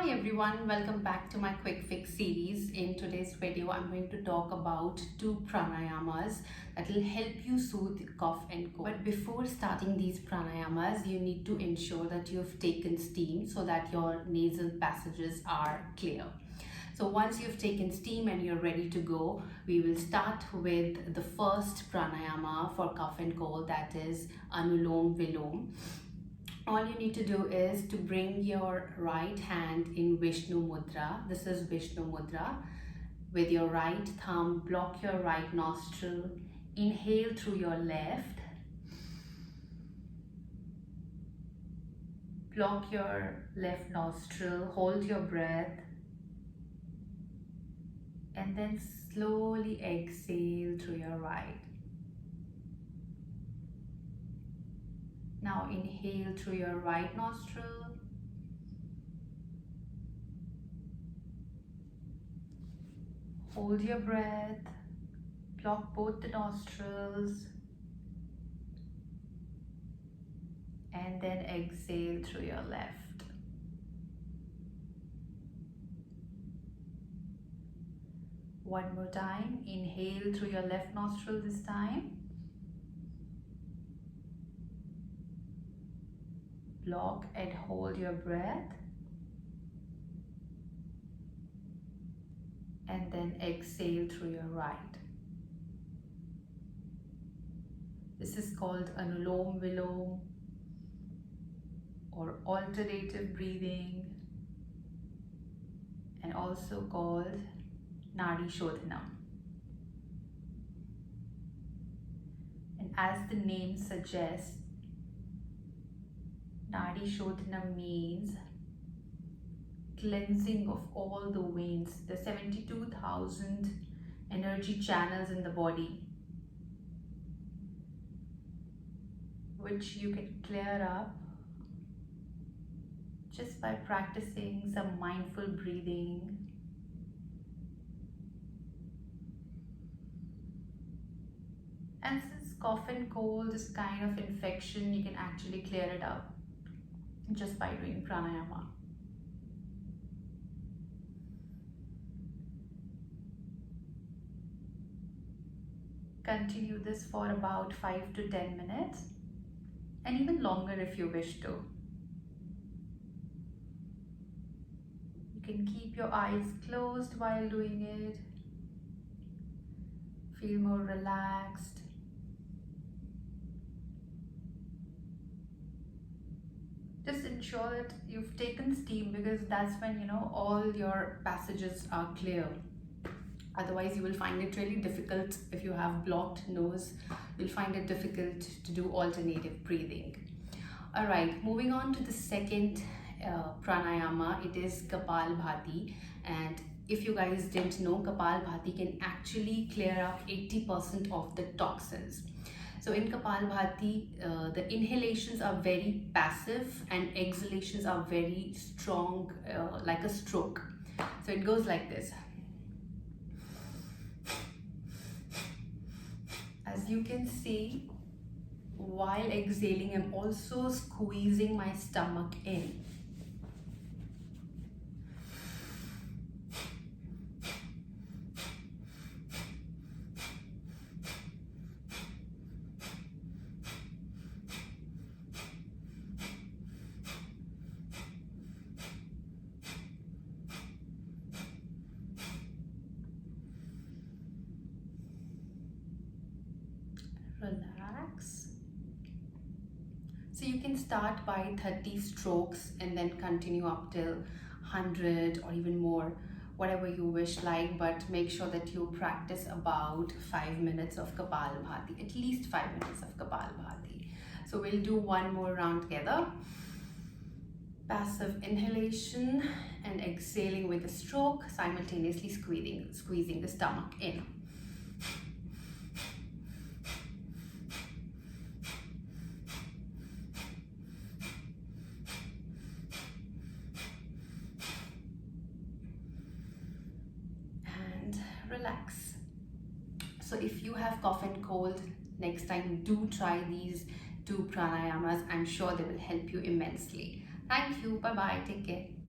Hi everyone, welcome back to my quick fix series. In today's video, I'm going to talk about 2 pranayamas that will help you soothe cough and cold. But before starting these pranayamas, you need to ensure that you've taken steam so that your nasal passages are clear. So once you've taken steam and you're ready to go, we will start with the first pranayama for cough and cold, that is Anulom Vilom. All you need to do is to bring your right hand in Vishnu Mudra. This is Vishnu Mudra. With your right thumb, block your right nostril. Inhale through your left. Block your left nostril. Hold your breath. And then slowly exhale through your right. Now inhale through your right nostril. Hold your breath. Block both the nostrils. And then exhale through your left. One more time. Inhale through your left nostril this time. Block and hold your breath. And then exhale through your right. This is called Anulom Vilom or alternative breathing, and also called Nadi Shodhanam. And as the name suggests, Nadi Shodhanam means cleansing of all the veins, the 72,000 energy channels in the body, which you can clear up just by practicing some mindful breathing. And since cough and cold is kind of infection, you can actually clear it up just by doing pranayama. Continue this for about 5 to 10 minutes and even longer if you wish to. You can keep your eyes closed while doing it. Feel more relaxed. Just ensure that you've taken steam, because that's when all your passages are clear. Otherwise you will find it really difficult. If you have blocked nose, you'll find it difficult to do alternative breathing. All right, moving on to the second pranayama. It is Kapalbhati, and if you guys didn't know, Kapalbhati can actually clear up 80% of the toxins. So in Kapalbhati, the inhalations are very passive and exhalations are very strong, like a stroke. So it goes like this. As you can see, while exhaling, I'm also squeezing my stomach in. Relax. So you can start by 30 strokes and then continue up till 100 or even more, whatever you wish like, but make sure that you practice about 5 minutes of Kapalbhati, at least 5 minutes of Kapalbhati. So we'll do one more round together. Passive inhalation and exhaling with a stroke, simultaneously squeezing the stomach in. Relax. So if you have cough and cold, next time do try these 2 pranayamas. I'm sure they will help you immensely. Thank you. Bye bye. Take care.